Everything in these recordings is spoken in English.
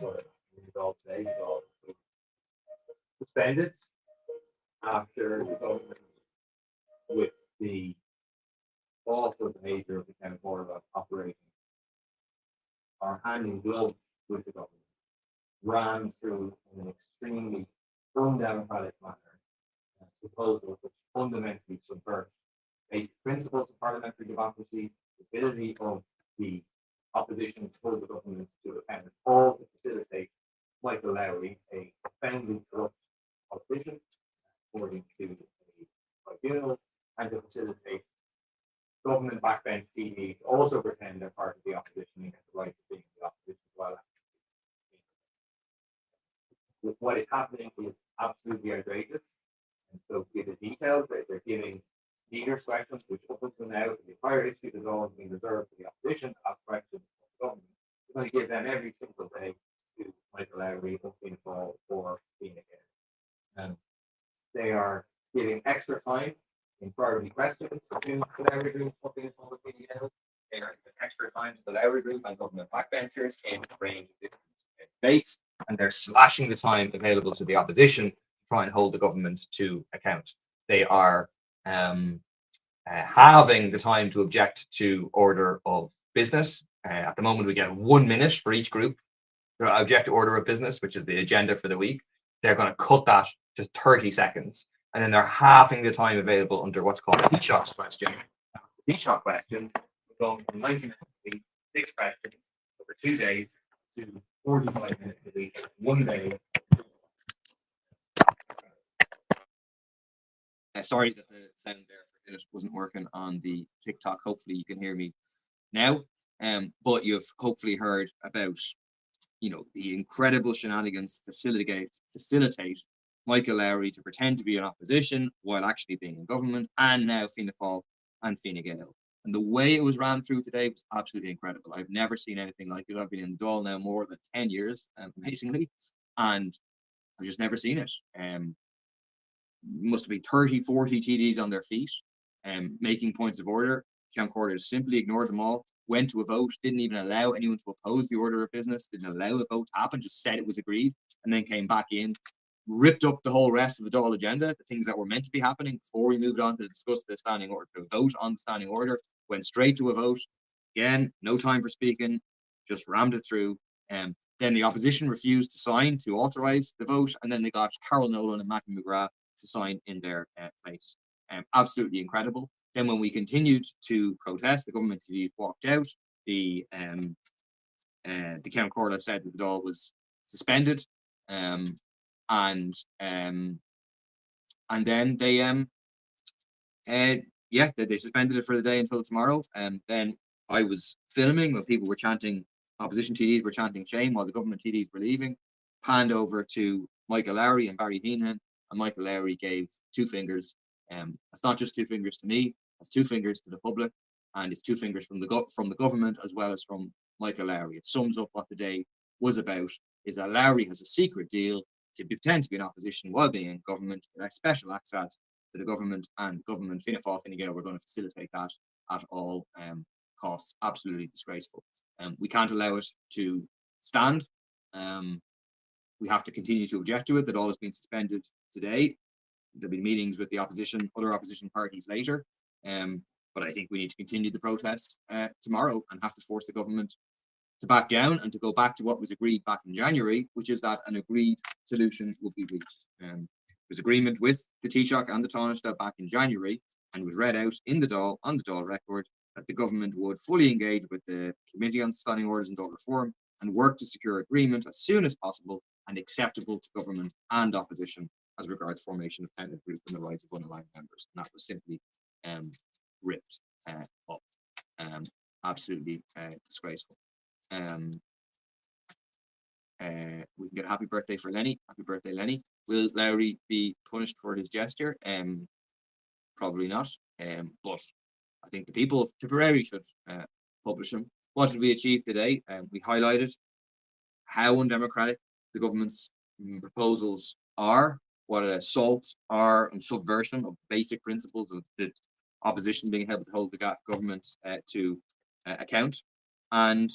but the result today was suspended after the government, with the awful behaviour of the County Board of operating or handing gloves with the government, ran through in an extremely undemocratic manner proposals which fundamentally subvert basic principles of parliamentary democracy, the ability of the opposition to hold the government to account, all to facilitate Michael Lowry, a profoundly corrupt politician, according to a tribunal, and to facilitate government backbench TDs also pretend they're part of the opposition and get the right to be in the opposition as well. With what is happening is absolutely outrageous. And so, to give the details, they're giving leaders questions, which up until now, the entire issue has always been reserved for the opposition to ask questions of the government. We're going to give them every single day to Michael Lowry, being fall for being again. And they are giving extra time in priority questions to the Lowry Group, being fall for being again. They are giving extra time to the Lowry Group and government backbenchers in a range of different debates, and they're slashing the time available to the opposition to try and hold the government to account. They are halving the time to object to order of business. At the moment, we get 1 minute for each group to object to order of business, which is the agenda for the week. They're going to cut that to 30 seconds. And then they're halving the time available under what's called a Taoiseach question. The Taoiseach question, we're going from 90 minutes a week, 6 questions over 2 days, to 45 minutes a week, 1 day. Sorry that the sound there for it wasn't working on the TikTok. Hopefully you can hear me now. But you've hopefully heard about, the incredible shenanigans to facilitate Michael Lowry to pretend to be in opposition while actually being in government, and now Fianna Fáil and Fine Gael. And the way it was ran through today was absolutely incredible. I've never seen anything like it. I've been in the Dáil now more than 10 years, amazingly, and I've just never seen it. Must have been 30, 40 TDs on their feet, making points of order. Count Corder simply ignored them all, went to a vote, didn't even allow anyone to oppose the order of business, didn't allow a vote to happen, just said it was agreed, and then came back in, ripped up the whole rest of the Dáil agenda, the things that were meant to be happening before we moved on to discuss the standing order, to vote on the standing order, went straight to a vote. Again, no time for speaking, just rammed it through. Then the opposition refused to sign to authorise the vote, and then they got Carol Nolan and Matthew McGrath to sign in their place. Absolutely incredible. Then when we continued to protest, the government walked out. The Count Corda said that the Dáil was suspended, and then they they suspended it for the day until tomorrow. And then I was filming when people were chanting, opposition TDs were chanting shame while the government TDs were leaving. Panned over to Michael Lowry and Barry Heenan, and Michael Lowry gave 2 fingers. That's not just 2 fingers to me, that's 2 fingers to the public, and it's 2 fingers from the government as well as from Michael Lowry. It sums up what the day was about, is that Lowry has a secret deal to pretend to be in opposition while being in government, a special access to the government, and government, Fianna Fáil, Fine Gael, we're going to facilitate that at all costs. Absolutely disgraceful. We can't allow it to stand. We have to continue to object to it. That all has been suspended today. There'll be meetings with the opposition, other opposition parties later. But I think we need to continue the protest tomorrow and have to force the government to back down and to go back to what was agreed back in January, which is that an agreed solution will be reached. There was agreement with the Taoiseach and the Taoiseach back in January, and was read out in the Dáil, on the Dáil record, that the government would fully engage with the Committee on Standing Orders and Dáil Reform and work to secure agreement as soon as possible and acceptable to government and opposition as regards formation of tenant group and the rights of unaligned members. And that was simply ripped up. Absolutely disgraceful. We can get a happy birthday for Lenny. Happy birthday, Lenny. Will Lowry be punished for his gesture? Probably not. But I think the people of Tipperary should publish him. What did we achieve today? We highlighted how undemocratic the government's proposals are, what an assault are and subversion of basic principles of the opposition being able to hold the government to account. And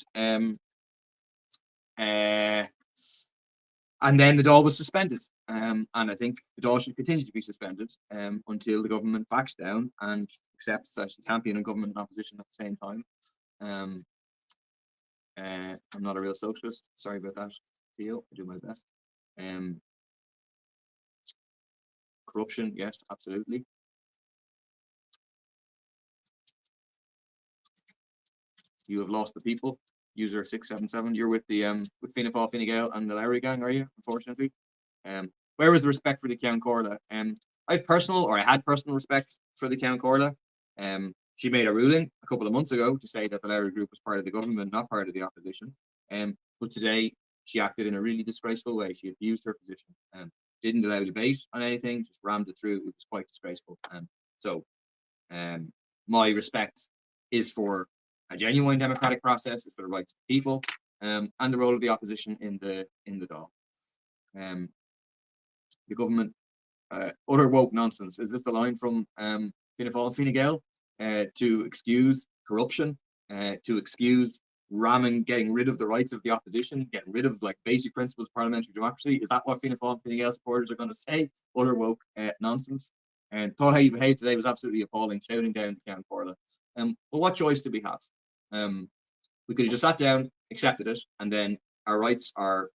And then the DAW was suspended. And I think the DAW should continue to be suspended until the government backs down and accepts that you can't be in a government and opposition at the same time. I'm not a real socialist. Sorry about that, Theo. I do my best. Corruption, yes, absolutely. You have lost the people. User 677. You're with the with Fianna Fáil, Fine Gael, and the Lowry gang, are you? Unfortunately. Where was the respect for the Ceann Comhairle? I had personal respect for the Ceann Comhairle. She made a ruling a couple of months ago to say that the Lowry group was part of the government, not part of the opposition. But today she acted in a really disgraceful way. She abused her position. Didn't allow debate on anything, just rammed it through. It was quite disgraceful. So my respect is for a genuine democratic process, for the rights of people, and the role of the opposition in the DAW. The government, utter woke nonsense. Is this the line from Fianna Fáil and Fine Gael? To excuse corruption, to excuse ramming, getting rid of the rights of the opposition, getting rid of like basic principles of parliamentary democracy. Is that what Fianna Fáil and Fine Gael supporters are going to say? Utter woke nonsense. And thought how you behaved today was absolutely appalling, shouting down the Ceann Comhairle. Well, what choice do we have? We could have just sat down, accepted it, and then our rights are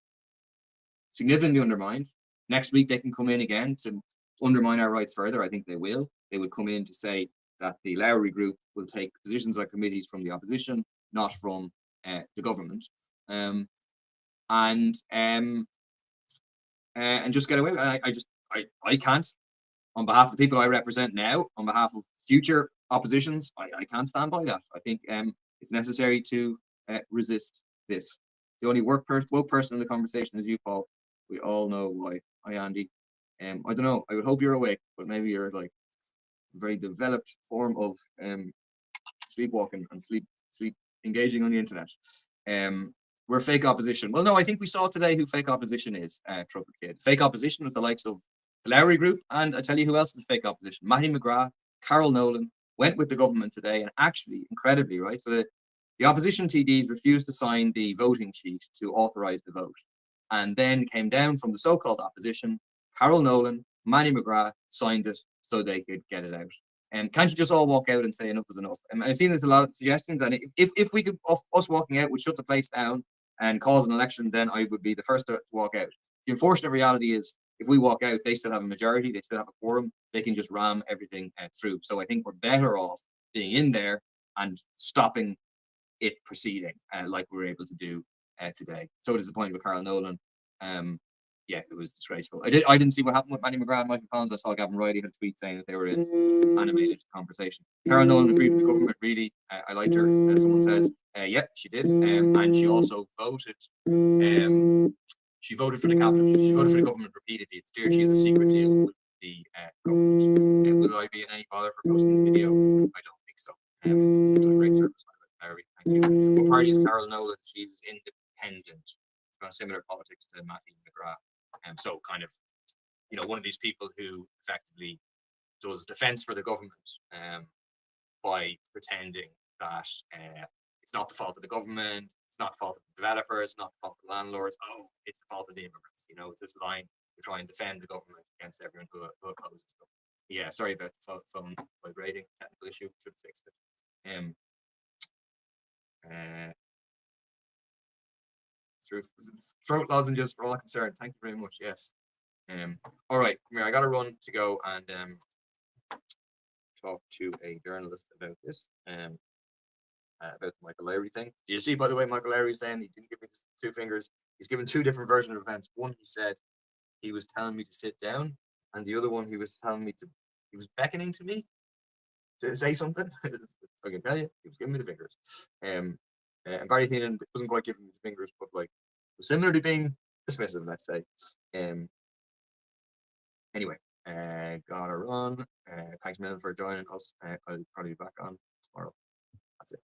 significantly undermined. Next week they can come in again to undermine our rights further. I think they will. They would come in to say that the Lowry group will take positions on committees from the opposition, not from the government, and just get away with it. I can't, on behalf of the people I represent now, on behalf of future oppositions, I can't stand by that. I think it's necessary to resist this. The only woke person in the conversation is you, Paul. We all know why. Hi, Andy. I don't know. I would hope you're awake, but maybe you're like a very developed form of sleepwalking and sleep engaging on the internet. We're fake opposition. Well, no, I think we saw today who fake opposition is. Trumpet Kid. Fake opposition with the likes of the Lowry group, and I tell you who else is the fake opposition. Mattie McGrath, Carol Nolan went with the government today, and actually, incredibly, right? So the opposition TDs refused to sign the voting sheet to authorize the vote, and then came down from the so-called opposition. Carol Nolan, Mattie McGrath signed it so they could get it out. And can't you just all walk out and say enough is enough? And I've seen there's a lot of suggestions, and if we could, us walking out would shut the place down and cause an election, then I would be the first to walk out. The unfortunate reality is, if we walk out, they still have a majority, they still have a quorum, they can just ram everything through. So I think we're better off being in there and stopping it proceeding like we were able to do today. So disappointed with Carol Nolan. Yeah, it was disgraceful. I didn't see what happened with Mattie McGrath and Michael Collins. I saw Gavin Riley had a tweet saying that they were in animated conversation. Carol Nolan agreed with the government, really. I liked her. Someone says, yeah, she did. And she also voted. She voted for the cabinet. She voted for the government repeatedly. It's clear she has a secret deal with the government. Will I be in any bother for posting the video? I don't think so. Great service, Larry. Thank you. What party is Carol Nolan? She's independent. She's got similar politics to Mattie McGrath. So kind of, one of these people who effectively does defense for the government by pretending that it's not the fault of the government, it's not the fault of the developers, it's not the fault of the landlords. Oh, it's the fault of the immigrants. It's this line to try and defend the government against everyone who opposes them. Yeah, sorry about the phone vibrating. Technical issue, should have fixed it. Through throat lozenges for all concerned. Thank you very much. Yes. All right, come here. I got to run to go and talk to a journalist about this. About the Michael Lowry thing. Do you see, by the way, Michael Lowry saying he didn't give me two fingers? He's given two different versions of events. One, he said he was telling me to sit down, and the other one, he was beckoning to me to say something. I can tell you, he was giving me the fingers. And Barry Heenan wasn't quite giving me the fingers, but like was similarly being dismissive, let's say. Anyway, gotta run. Thanks a million for joining us. I'll probably be back on tomorrow. That's it.